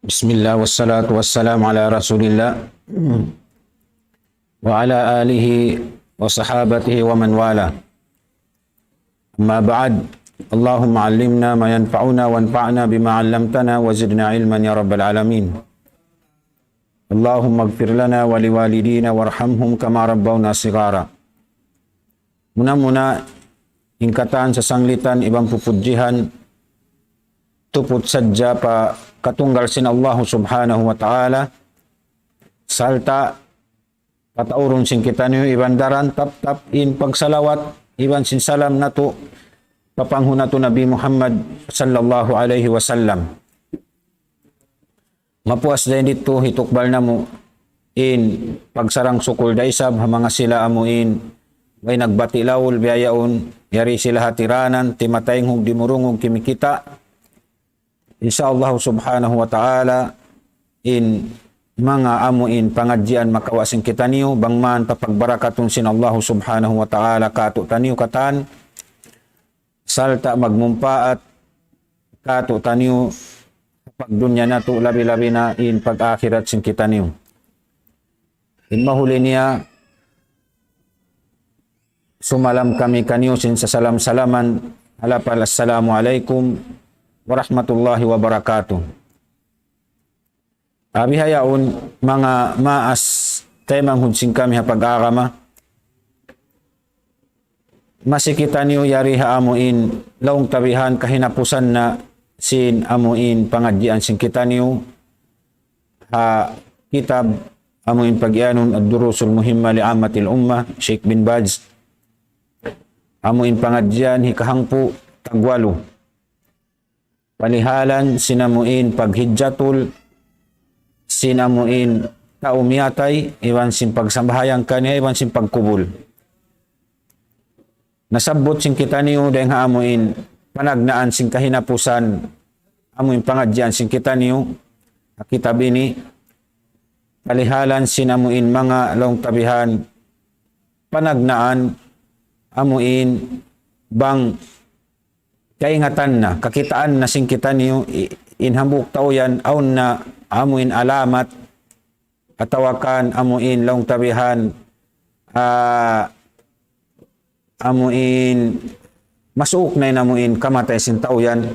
Bismillah wassalatu wassalamu ala rasulillah wa ala alihi wa sahabatihi wa man wala. Amma ba'd. Allahumma allimna ma yanfa'una wanfa'na bima 'allamtana wa zidna ilman ya rabbal alamin. Allahumma ighfir lana wa liwalidina warhamhum kama rabbawna shighara. Muna-muna ingkatan sa sanglitan ibang pupudjihan tuput sadja pa katunggal sin Allah subhanahu wa ta'ala salta pataurun sin kita niyo ibandaran tap in pagsalawat iban sin salam nato papanghuna to Nabi Muhammad sallallahu alaihi wasallam. Mapuas din dito hitukbal na mo in pagsarang sukul daisab mga sila amuin may nagbati lawol biyayaon yari sila hatiranan timatayng hug dimurungog kimikita. Insyaallah subhanahu wa ta'ala in mga amuin pangadjian makawasin kita niyo bangman papagbarakatun sin Allah subhanahu wa ta'ala kato taniyo katan salta magmumpaat kato taniyo pagdunya nato labi-labi na in pag-akhirat sin kita niyo. In mahuli niya sumalam kami kaniyo sin sa salam-salaman alapal assalamu alaikum warahmatullahi wabarakatuh. Hayaon mga maas temang hunsing kami hapag-agama. Masikita niyo yari haamuin laong tabihan kahinapusan na sin amuin pangadjian sin kita niyo ha kitab amuin pagyanon ad-durusul muhimma li ammatil ummah Sheikh bin Baz. Amuin pangadjian hikahangpu tagwalo. Palihalan sinamuin paghidjatul sinamuin taumiyatay iwan sin pagsambahayan kaniya iwan sin pagkubul. Nasabot sin kita niyo dahil haamuin panagnaan sin kahinapusan amuin pangadyan sin kita niyo kitab ini palihalan sinamuin mga long tabihan panagnaan amuin bang kaingatan na, kakitaan na singkitan niyo inhambuk tauyan aun na amuin alamat atawakan amuin long tabihan amuin masuok na inamuin kamatay sin tauyan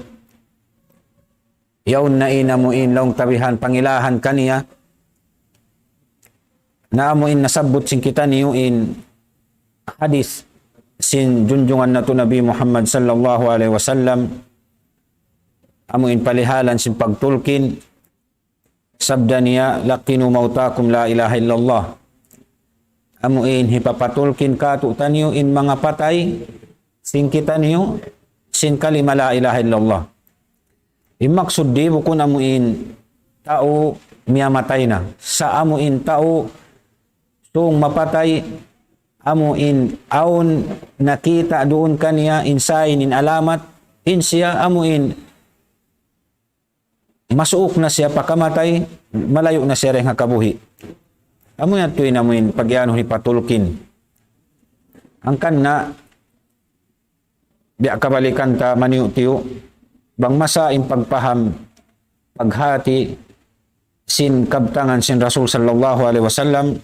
yaun na inamuin long tabihan pangilahan kaniya na amuin nasabot singkitan niyo in hadis sin junjungan na to Nabi Muhammad sallallahu alaihi wasallam amuin palihalan sin pagtulkin sabda niya laqinu mautakum la ilaha illallah amuin hipapatulkin kato taniyo in mga patay sin kita niyo sin kalima la ilaha illallah imaksud di bukun amuin tao miyamatay na sa amuin tao tung mapatay amuin aun nakita doon kaniya insain in alamat in siya amuin masuok na siya pakamatay malayo na siya rin hakabuhi amuin ato'y namuin pagyano ni patulkin ang kanna biya kabalikan ta maniyo-tiyo bang masa in pagpaham paghati sin kabtangan sin Rasul sallallahu alaihi wasallam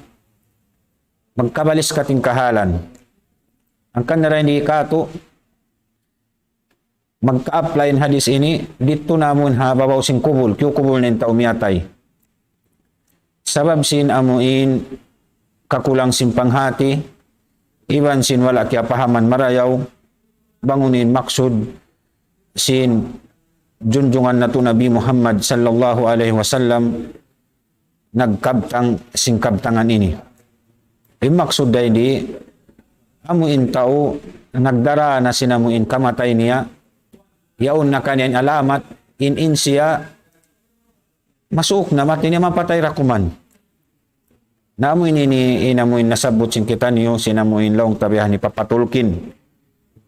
magkabalis kating kahalan. Ang kanara hindi kato, magka-apply in hadis ini, dito namun hababaw sing kubul, kubul na yung taumiyatay. Sabab sin amuin, kakulang sin panghati, iwan sin wala kaya pahaman marayaw, bangunin maksud, sin junjungan na to Nabi Muhammad sallallahu alaihi wasallam, nagkabtang sin kabtangan ini. Imaksud day di amuin tao nagdara na sinamuin kamatay niya yaon na kanyan alamat in siya masuok na mati niya mapatay rakuman na amuin ini inamuin nasabot sin kita niyo sinamuin long tabihan ni papatulkin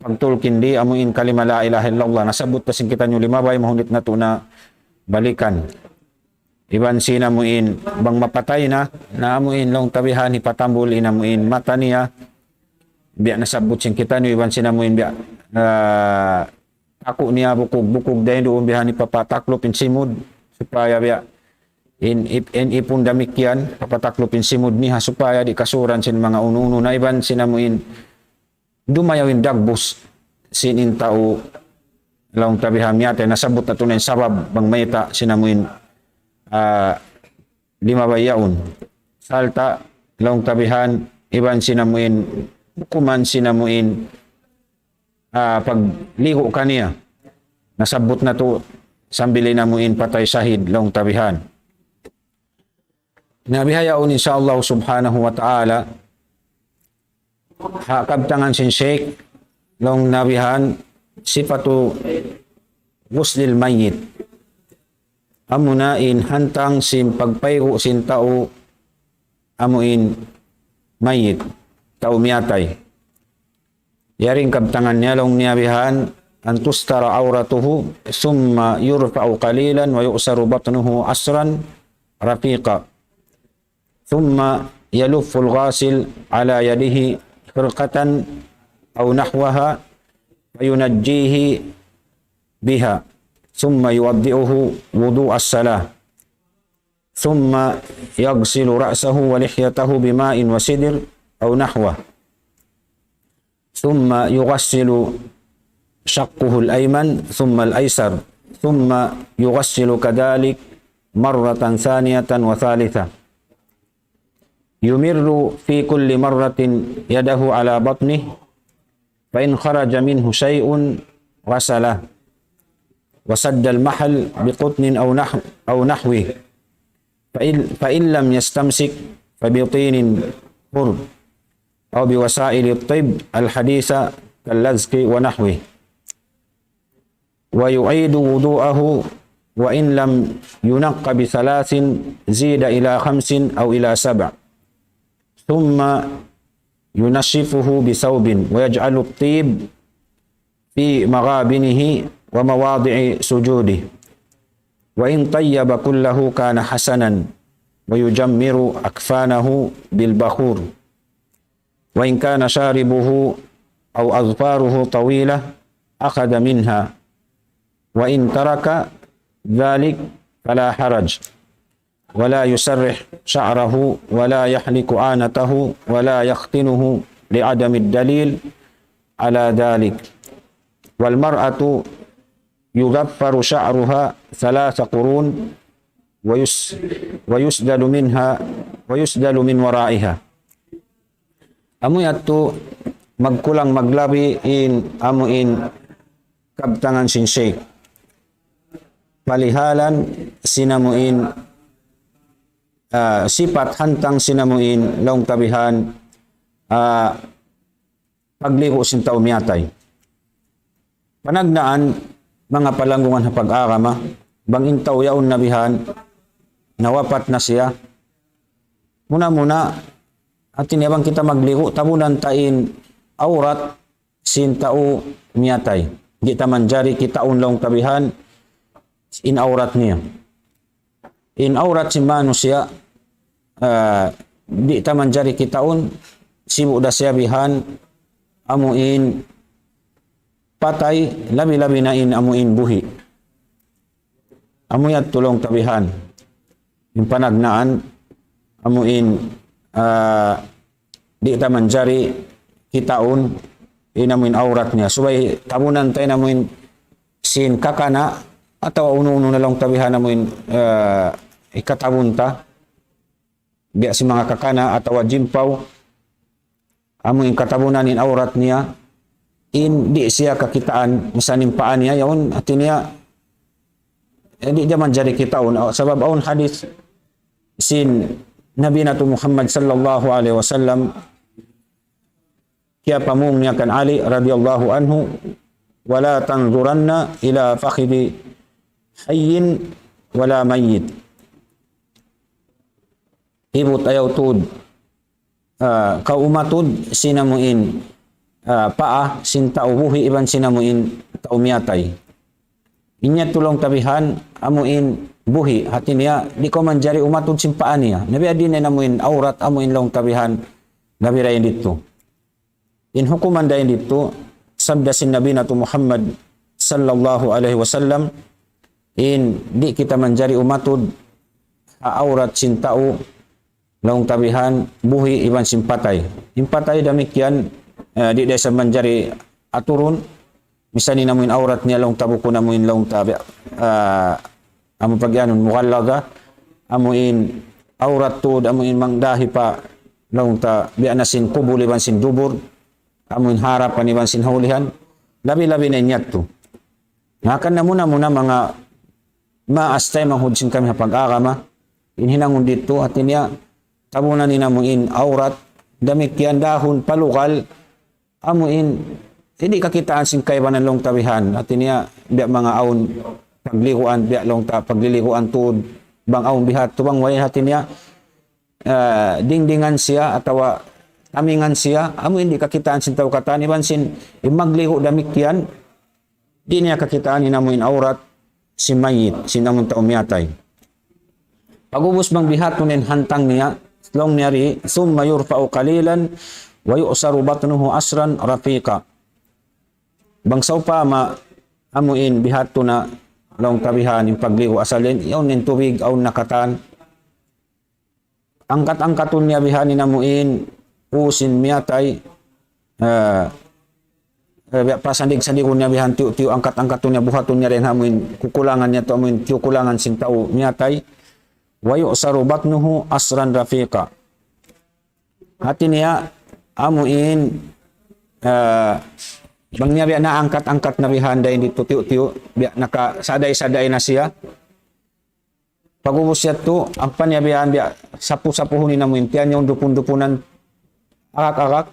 pagtulkin di amuin kalima la ilaha illallah nasabot pa sin kita niyo limabay mahunit na to na balikan iban sinamuin bang mapatay na amuin long tabihan ipatambul inamuin mata niya biya nasabot sin kita niyo iban sinamuin biya ako niya bukog dahil doon biya ni papataklop in simud supaya biya in ipon damikyan papataklopin simod niha supaya di kasuran sin mga uno-uno na iban sinamuin dumayawin dagbos sinin tao laong tabihan miyate nasabot na tunay sabab bang mayta sinamuin lima bayaon salta laong tabihan iban sinamuin kuman sinamuin pagligo kaniya nasabot na to sambili namuin patay sahid laong tabihan. Nabihayaon insyaallah subhanahu wa ta'ala hakabtangan sin Sheikh long nabihan sifatu guslil mayyit amunain hantang sin pagpaygo sin tao amuin mayyit tao miyatay yaring kabtangan niya long nabihan an tustara auratuhu summa yurfa'u qalilan wa yu'saru batnuhu asran rafiqa thumma yaluffu al-ghasil ala yadihi firqatan aw nahwaha fayunajjihi biha thumma yuwaddi'uhu wudu' as-salah thumma yaghsilu ra'sahu wa lihyatahu bima'in wa sidr aw nahwa thumma yughassilu shaqquhu al-ayman thumma al-aysar thumma yughassilu kadhalik marratan thaniyatan wa thalitha yumirru fi kulli marratin yadahu ala batnihi fa in kharaja minhu shay'un ghasalah wa sadda al-mahal biqutnin aw nahwi fa in lam yastamsik fa bi tinin qurb aw bi wasa'il at-tib al-haditha kal-lazki wa nahwi wa yu'idu wudu'ahu wa in lam yunaqqa bi thalathin zida ila khamsin aw ila sab' thumma yunashifuhu bi thawbin wa yaj'alu at-tib fi maghabinihi wa mawadi'i sujudi wa in tayyaba kullahu kana hasanan wa yujammiru akfanahu bil bakhur wa in kana sharibuhu aw azfaruhu tawilah akhadha minha wa in taraka dhalik fala haraj wala yusarrih sha'rahu wala yahliku anatahu wala yakhtinuhu li'adami ad-dalil ala dhalik wal mar'atu yughaffaru sha'ruha thalatha qurun wa yusdalu min wara'iha amu yattu magkulang maglabi in amuin kabtangan sin Sheikh palihalan sinamuin sifat hantang sinamuin laong tabihan pagligo sin tao miyatay panagnaan mga palanggungan sa pag-arama bangin tao yaon nabihan nawapat na siya muna atin yabang kita magligo tabunan tain aurat sin tao miyatay di taman jari kita unlaong tabihan in aurat niya in aurat si manusia di taman jari kitaun sibu da siya bihan amuin patay labi-labi na in amuin buhi amuyat tulong tabihan yung panagnaan amuin di taman jari kitaun in amuin aurat niya subay tabunan tayo namuin sin kakana atau uno-uno na lang tabihan namuin ikatabunta biya si mga kakana atau jimpaw amuin katabunan in aurat niya di siya kakitaan masaning paan niya yaon atin niya di jaman jari kitaon sabab aun hadis sin Nabi Natu Muhammad sallallahu alaihi wasallam kaya pamung niya kan Ali radhiyallahu anhu wala tanzuranna ila fakhidi hayyin wala mayyit ibut ayaw tud kaumatud sinamuin paa sin tao buhi iban sinamuin tao miyatay inya tulong tabihan amuin buhi hati niya di ko man jari umatud sin paa niya nabi adin na namuin aurat amuin long tabihan nabi rayin dito in hukuman dayin dito sabda sin Nabi Natu Muhammad sallallahu alaihi wasallam in di kita manjari umatud aurat sin tao long tabihan buhi iban sin patay. Yung patay demikian di desa manjari aturun misani namuin aurat niya long tabuko namuin long tabi amo pagyanon mukallaga amuin aurat to amuin mangdahi pa long ta biya na sin kubul iban sin dubur amuin harap iban sin haulihan labi-labi na inyat to. Ngakan na muna mga maastay manghudsin kami pag-agama inhinangon dito at niya tabunan ni namuin aurat damikian dahon palukal amuin hindi kakitaan sin kaybanan long tabihan at niya biya mga aon paglikuan biya long ta paglilikuan tuod bang aon bihat tubang way hatin niya dingdingan siya atawa tamingan siya amo hindi kakitaan sin taw katan iban sin magliko damikian di niya kakitaan inamuin aurat si mayit sinamun ta umyatay pagubos bang bihat kunin hantang niya long niyari summa yurfa'u qalilan wa yu'saru batnuhu asran rafiqa bangsaw pa amuin bihat to na long tabihan yung pagliko asalin yaon nin tubig aw nakatan angkat-angkaton niya bihan inamuin usin miyatay pasandig-sandigon niya bihan tiyo angkat-angkaton niya buhaton niya rin hamuin kukulangan niya to amuin kukulangan sing tao miyatay wa yu'saru batnuhu asran rafiqa hati niya amuin bang niya biya na angkat-angkat na bihan dahil dito tiyo biya nakasaday-saday na siya pagubos siya to ang panyabihan biya sapu-sapuhunin na mo tiyan yung dupun-dupunan akak-akak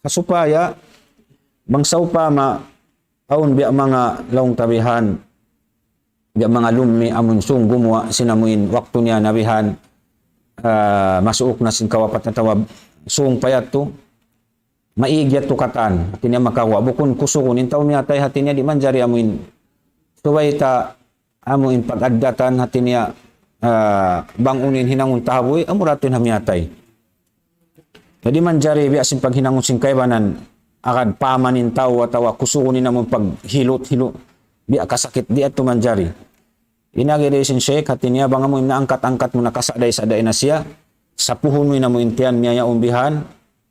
kasupaya bangsaw pa aun biya mga laong tabihan biya mga lumi amun sung gumawa sinamuin waktu niya nabihan masuok na sin kawapat na tawab sung payat to maigyat to katan hati niya makawa bukun kusukun intaw niya tay hati niya di man jari amuin suway ta amuin pag-addatan hati niya bangunin hinangon tahaboy amuratin hamyatay jadi man jari biya sin paghinangon sin kaybanan akad pamanin tao atawa kusukunin namon paghilot-hilot biya kasakit di ato man jari inagiri sin sheikh hati niya bang amoy naangkat-angkat mo nakasaday-saday na siya sapuhon mo na mo intiyan niya umbihan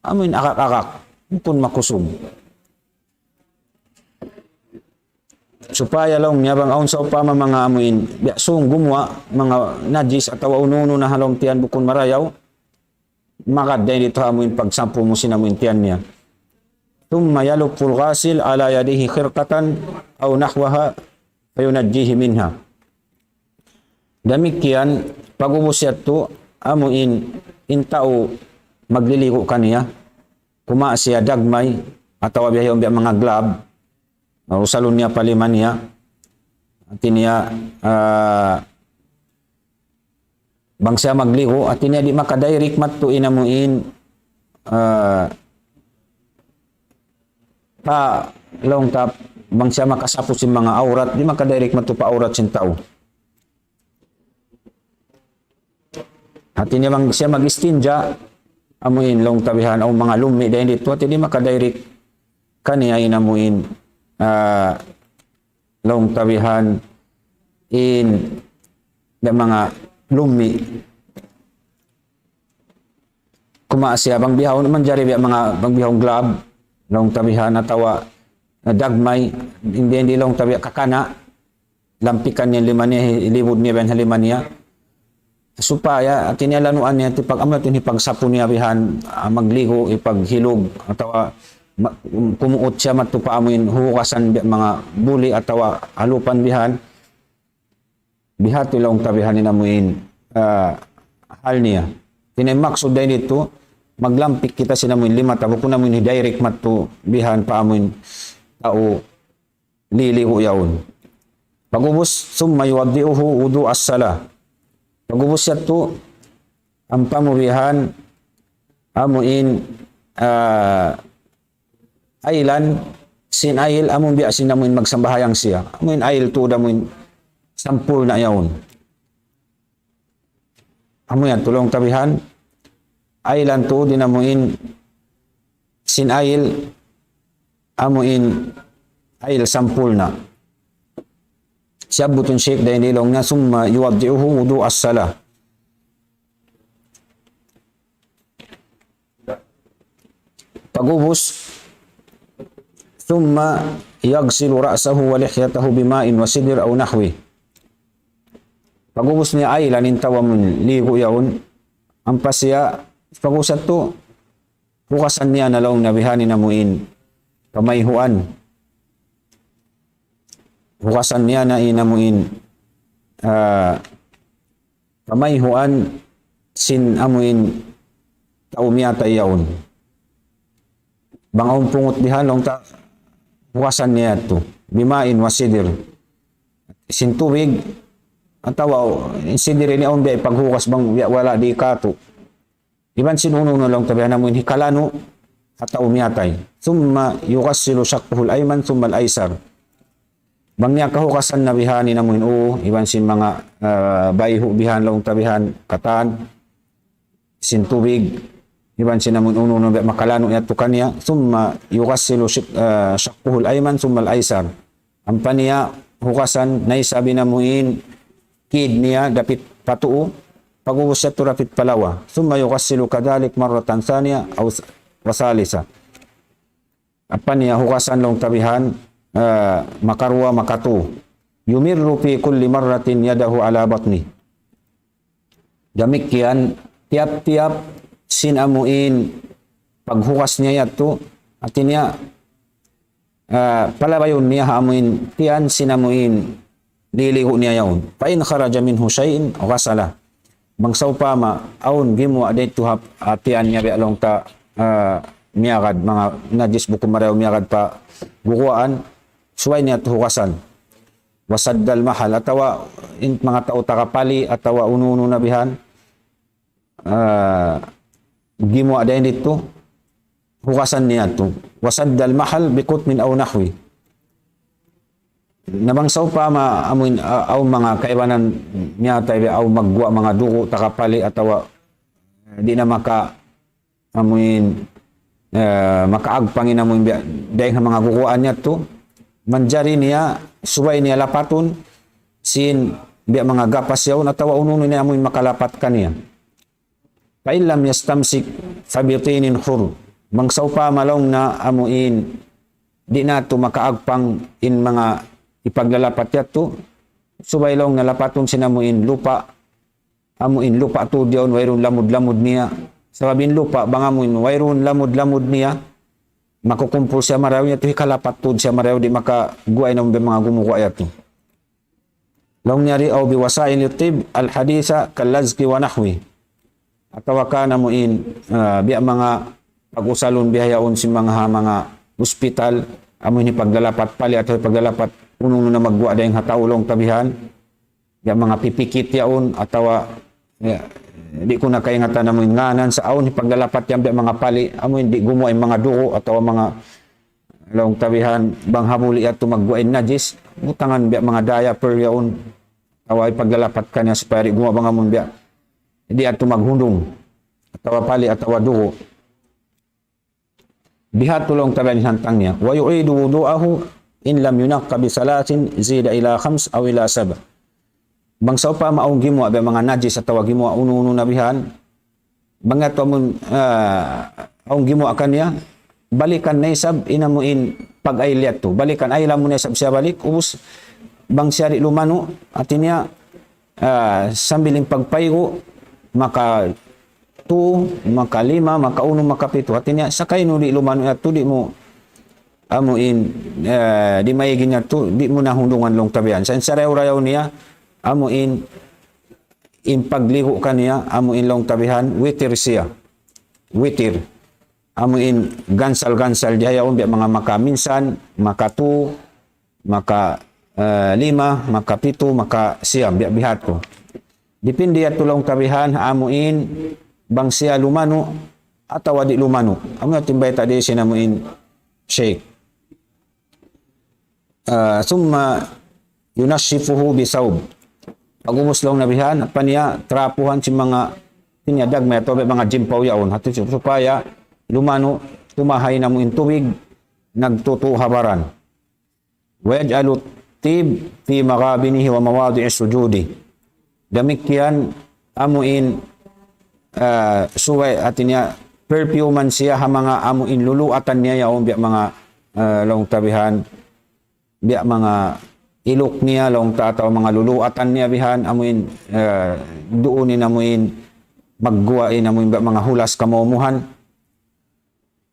amoy akak-akak kung makusog supaya lang niya bang aun sa upama mga amuin sung gumawa mga najis atawa ununo na halong tiyan bukon marayaw makad dahil dito amuin pagsampu mo sinamuin tiyan niya thumma yalukul ghasil ala yadihi khirqatan aw nahwaha fayunajjihi minha damikian pagubos yato amuin intao magliliko kaniya kuma siya dagmay atawa biyayon biya mga glove usalon niya paliman niya at niya bang siya magliko at niya di makadairik matto inamuin pa long tap bang siya makasapos yung mga aurat di makadairik matto pa aurat sin tao at niya bang siya mag-istinja amuin long tabihan o mga lumi dahil dito at di makadairik kaniya inamuin long tabihan in mga lumi kumaasya bang bihaw naman jari biya mga bang bihawng glove long tabihan atawa dagmay hindi long tabihan kakana lampikan niya liman niya ilibod niya ben haliman niya supaya at niya lanuan niya pag amlat yung ipagsapo niya bihan magligo ipaghilog atawa kumuot siya matupa amuin hukasan mga buli atawa alupan bihan bihat ilong tabihan ni namuin hal niya tinemaksud dahil dito maglampik kita sinamuin lima tabo kung namuin direct matu bihan pa amuin tao liliho yaon pagubos summa yuwaddiuhu wudu as-sala pagubos siya to ang pamubihan amuin ailan sin ail amon biya sinamuin magsambahayang siya amuin ail to damuin sampul na yaon amuin tulong tabihan ailan to dinamuin sin ail amuin ail sampul na siya butun sheikh dahil nilong na summa yuwaddiuhu wudu as-sala Pag-ubos, thumma yaghsilu ra'sahu wa lihyatahu bima'in wa sidr aw nahwi. Pag-ubos niya ay lanin tawa mo ligo yaon, ang pasya, pag-usat to, hukasan niya na laong nabihani na muin, kamayhuan. Hukasan niya na inamuin, kamayhuan, sin amuin, taumiyata yaon. Bangawang pungot dihan, long ta, hukasan niya to, bimain wa sidr. Sin tubig, atawa, sidr ni aon biya, paghukas bang wala di kato. Iban sinuno na lang tabihan namin hikalano at umiyatay. Thumma yughsilu shaqquhu al-ayman thumma al-aysar. Bang niya kahukasan na bihani namin iban sin mga bayho bihan lang tabihan katan sin tubig iban sin namin uno na makalano ya to kaniya thumma yughsilu shaqquhu al-ayman thumma al-aysar. Ang paniya hukasan na isabi namin kid niya dapit patuo pag-ubos siya turapit palawa. Summa yughsilu kadhalik marratan thaniya aw wasalisa. Apa niya hukasan long tabihan makarwa makatu. Yumirru fi kulli marratin yadahu ala batni. Demikian tiap-tiap sinamuin paghukas niya yato artinya palabayon niya haamuin tiyan sinamuin liligo niya yaon. Fa in kharaja minhu shay'in ghasala. Bangsaw pa aun gimu aday tuhap atian niya bialong ta miyagad mga najis buko maraw miyagad pa bukuan suway niya tuhukasan wasaddal mahal atawa mga tao takapali atawa ununo na bihan gimu aday dito hukasan niya to wasaddal mahal bikut min aw nahwi. Nabangsaw pa maamuin aw mga kaibanan niya tayo aw magwa mga duko takapali atawa di na maka amuin makaagpangin amuin dahil mga kukuan niya to manjari niya suway niya lapaton sin biya mga gapas yaw natawa ununo niya amuin makalapat kaniya. Kailam yastamsik sabitinin hur bangsaw pa malong na amuin di na to makaagpang in mga ipaglalapat yato subay long nalapaton sinamuin lupa amuin lupa to diyon wayron lamud-lamud niya sababin lupa bangamuin wayron lamud-lamud niya makukumpul siya maraw niya to hikalapat to siya maraw di makaguay ng mga gumukuha yato long nyari aw biwasain yutib al hadisa kalazki wa nahwi atawa ka namuin biya mga pag-usalon bihayaon si mga hospital amuin paglalapat pali at paglalapat unong na magwa dayong hataulong tabihan yung mga pipikit yaon atawa di ko na kaya nga namin nganan sa aon paglalapat yung mga pali amo hindi gumawa yung mga duko atawa mga long tabihan bang hamuli at magwain najis butangan biya mga daya per yaon atawa paglalapat kanya sa pari gumawa bang amon biya hindi at maghundong atawa pali atawa duko bihat tulong tabihan hantang niya wa yu'idu wudu'ahu in lam yunaqqa bi salatin zida ila 5 aw ila 7. Bangsaw pa maong gimo ba mga najis atawa gimo uno-uno na bihan. Bangat amon aong gimo akan niya balikan na isab inamuin pag-ayliat to. Balikan ay lam mo na isab siya balik ubos bang siya di lumano atinya sambiling pagpaygo maka 2 maka 5 maka 1 maka 7 atinya sakay no di lumano at di mo amuin di maigin niya to di mo nahundungan long tabihan sa sarayaw niya amuin in pagligo kaniya amuin long tabihan witir siya witir amuin gansal dihayaon biya mga maka minsan maka 2 maka 5 maka 7 maka siyam biya bihat ko dipindi at tulong tabihan amuin bang siya lumano atawa di lumano amuin timbay tadi sinamuin shake summa yunashifuhu bisawb pag-ubos lang nabihan at paniya trapuhan si mga tinyadag may ito mga jimpaw yaon hati supaya lumano tumahay na mo in tubig nagtutuhabaran wa yaj'alu tib fi magabinihi wa mawadi'i sujudi demikian amuin suway atinya perfuman siya ha mga amuin luluatan niya yaon biya mga long tabihan biya mga ilok niya long tataw mga luluatan niya bihan amuin duunin amuin magguwain amuin biya mga hulas kamomuhan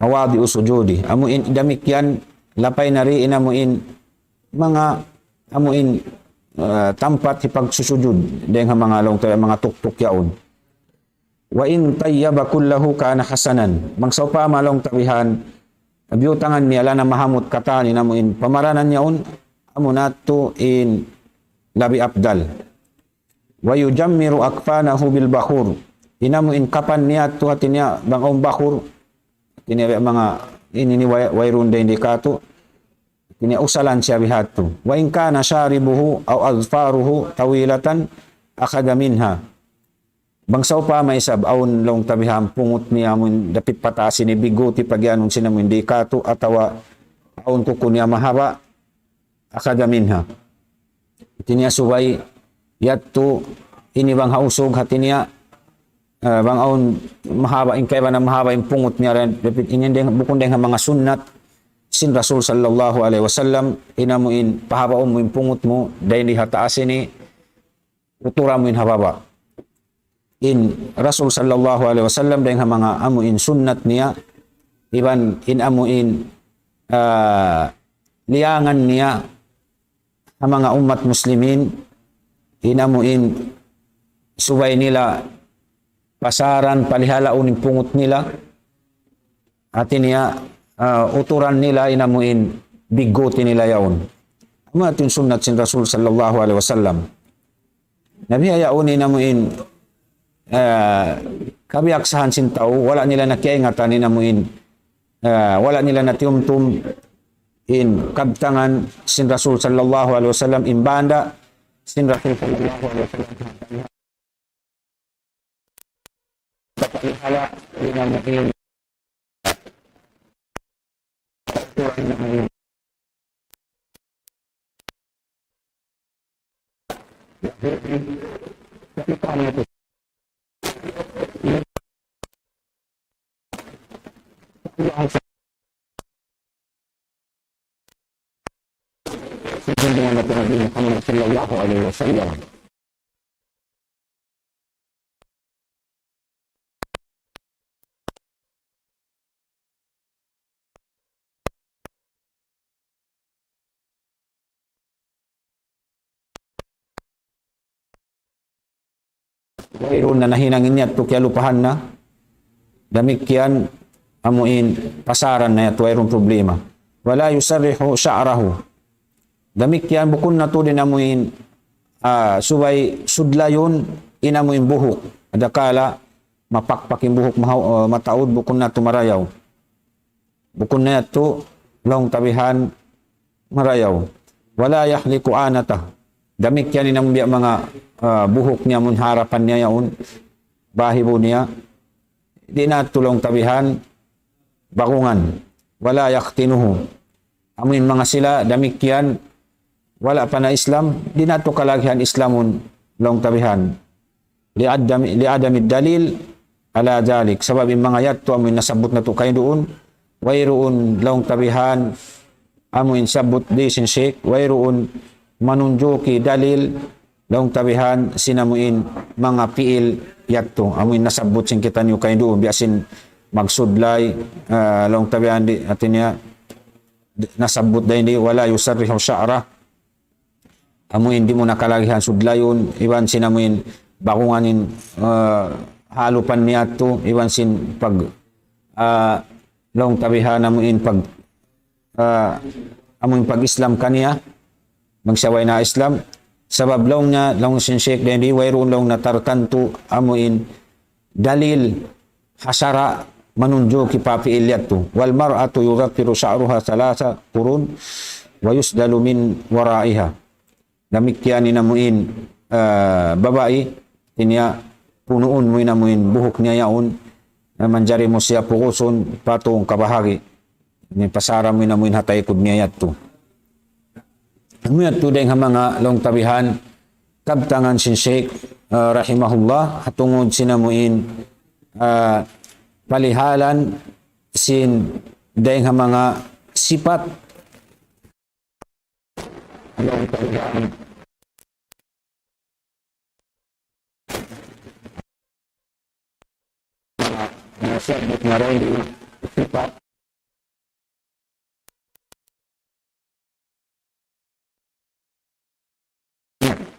mawadi usujudi amuin damikyan lapay na riin amuin mga amuin tampat hipagsusujud dahil mga long tayo mga tuktok yaon wa in tayyaba kullahu kana hasanan mangsaw pa malong tabihan abyutangan niya lana mahamut katani namuin pamaranan yaon amunato in labi abdal wa yujammiru akfanahu bil bakhur inamuin kapan niya to hatinya bangong bakhur kini mga ini wayrun din dikato kini usalan siya bihatu wa in kana sharibuhu aw azfaruhu tawilatan akhadha minha bangsaw pa may sabawn long tabiham pungot niya mun dapit patasin ni biguti pagyanon sinamun dikato atawa aun kukunya mahaba akhadha minha kini suway yatto ini bang hausog hatinya bang aun mahaba in kay na mahaba yung pungot niya ren dapit inyong bukon den mga sunnat sin Rasul sallallahu alaihi wasallam inamuin pahabaon mo yung pungot mo dahil di hataasin ni utura mo yung hababa in Rasul sallallahu alaihi wasallam dahil mga amuin sunnat niya iban in amuin liangan niya ang mga umat muslimin inamuin subay nila pasaran palihalaon yung pungot nila atin niya uturan nila inamuin biguti nila yaon ama atin sunnat sin Rasul sallallahu alaihi wasallam nabiya yaon inamuin kabiyaksahan sin tao wala nila nakiingatan inamuin wala nila natiumtum in kabtangan sin Rasul sallallahu alaihi wasallam imbanda sin Rasul sallallahu alaihi wasallam kapalihala inamuin dengan Nabi Muhammad sallallahu alaihi wasallam mayroon na nahinangin niya at kaya lupahan na damikian amuin pasaran na ito mayroon problema wala yusarrihu sya'rahu damikian bukun na to din amuin subay sudlayon inamuin buhok adakala mapakpakin buhok mataod bukun na to marayaw bukun na ito long tabihan marayaw wala yahliku anata damikian inambiya mga buhok niya mun harapan niya yaon bahibo niya di na tulong tabihan bakungan wala yaktinuhu amin mga sila damikian wala pa na Islam di na to kalaghan Islamun long tabihan li adami dalil ala dalik sabab yung mga yatto amin nasabot na to kayo doon wayroon long tabihan amin sabot di sin sheikh wayroon manunjuki dalil long tabihan sinamuin mga piil yatto amin nasabot sin kita niyo kayo doon biasin magsudlay long tabihan di atin niya nasabot dahil di wala yusarrihu sya'ra amuin di mo nakalagihan sudlayon iwan sinamuin bakunganin halupan niya to iwan sin pag long tabihan amuin pag amuin pag Islam kaniya magsaway na Islam sabab long niya long sin Sheikh di wayroon long natartanto amuin dalil hasara manunjo kipapiil yato wal mar'atu yughafiru sha'ruha thalatha qurun wa yusdalu min wara'iha damikian inamuin babae tinya punuon mo inamuin buhok niya yaon manjari mo siya pukuson patong kabahagi ni pasara mo inamuin hatay kud niya yato amuyan to deng mga long tabihan kabtangan sin Sheikh rahimahullah hatungod sinamuin palihalan sin dahil mga sipat ang talagang mga sabot na rin sipat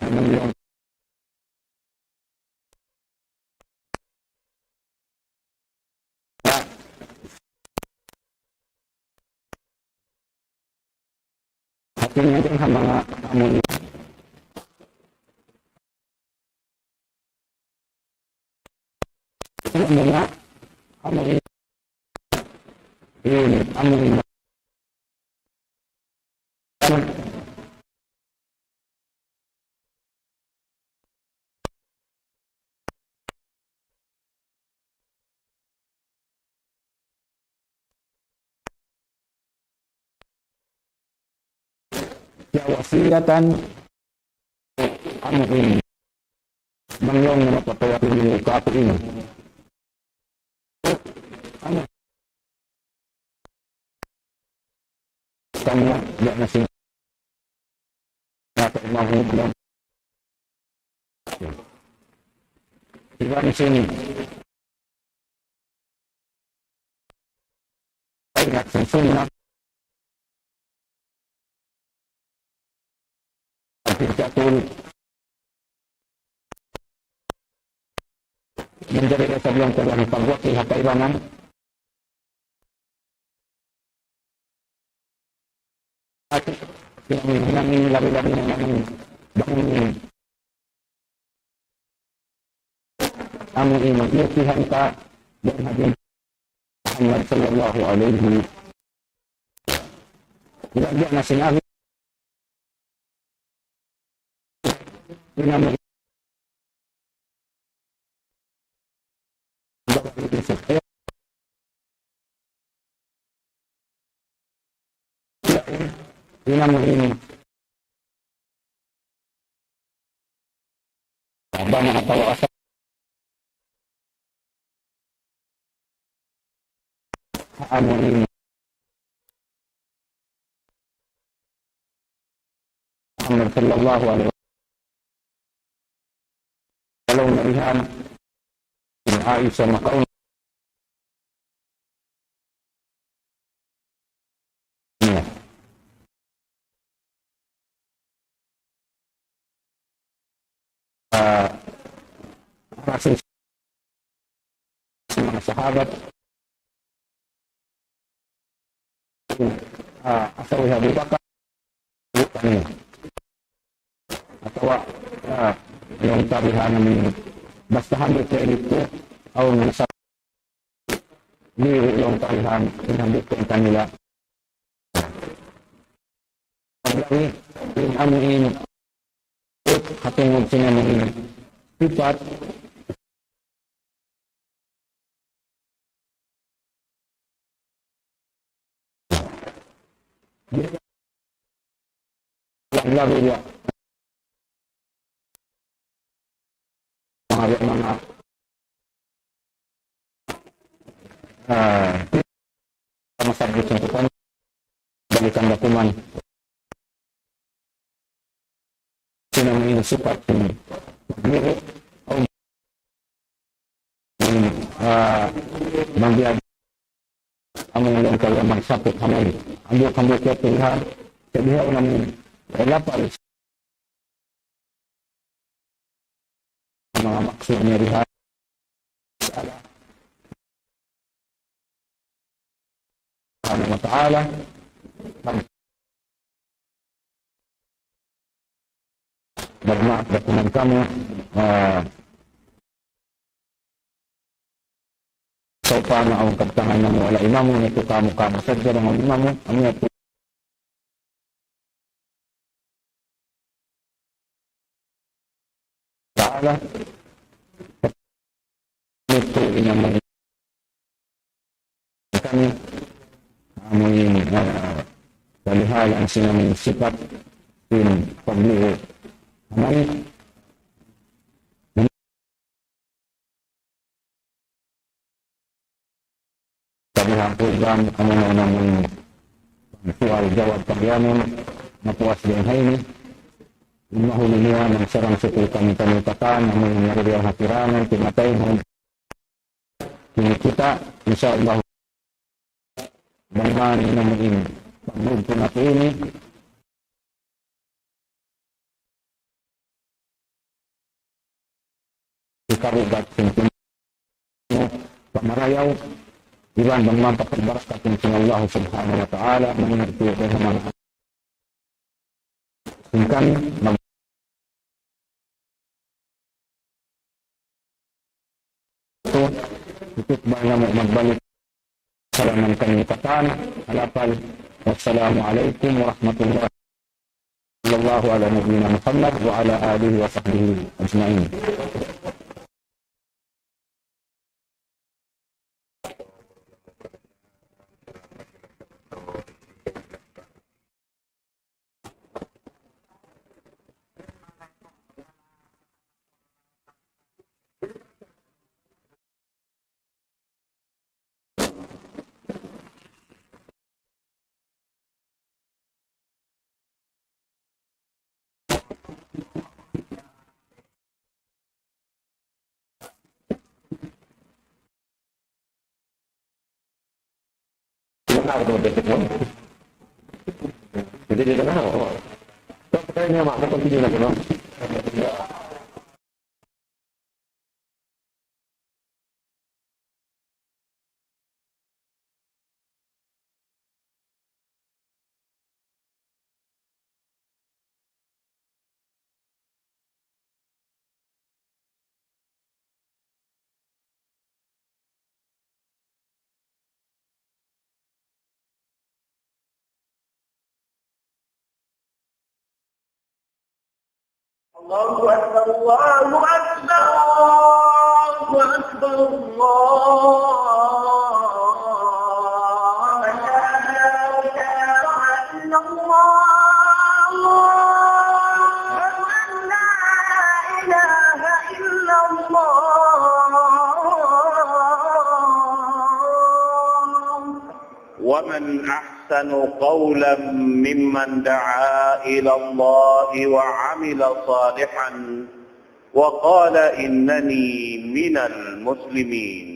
anong yung hatin natin ang mga amon mga amon yun amon wasilatan amon mangyong na mapatawarin yung kapuin ano kanya yan na siya natin mahublang iban sini ay nagsusunod Pagkatul menjadi sebelum telah pagbuat lihat kaibanan yang ini labi-labi yang bangun amu iman ya Tuhan tak dan hadir Muhammad sallallahu alaihi tidak dia nasi nabi dinamo ini banyak atau asal ini Muhammad sallallahu alaihi kalau melihat Aisyah maka Rasul mga sahabat asawi Abu Bakar bukan atau yung tabihan namin basta hambit ka ito o nasa diri yung tabihan hinambit ka kanila paglawi yung amuin hatungod sinamuin pipat labi dia mga masabot yung tukan balikan dakuman sinaming sipat magbiro o mangbiyag ang mga kayo magsapot hamay ang buong kambukot pilihan sa dihaw namin lapal mga maksud niya dihaw Allah wa ta'ala magmaaf na kuman kamo so paano ang kagtangan ng wala imamo nito kamo sadya ng imamo ang ito ta'ala ito inamang kami amoy palihala ang sinaming sipat in pagliho amay diha program amo na namang soal jawab pagyanon na puas din hayni mahuli niya ng sarang sukul kami kanipatan amo yung nariyang hatirangan timatay kita insyaallah banggaan na maging pagbuto na ini ikarugat sentino pamarayaw iban bang mapapagbaras sa Allah subhanahu wa ta'ala mengerti kehaman singkan itu banyak magbalik salaman kanipatan alapal wassalamualaikum warahmatullahi sallallahu ala nabiyyina Muhammad wa ala alihi wa sahbihi ajma'in. Jadi dia kenal. Tak percaya mak mau continue lagi no. الله أكبر الله أكبر الله أكبر الله لا إله إلا الله لا إله إلا الله ومن أحسن قولا ممن دعا إلى الله وعمل صالحا وقال إنني من المسلمين.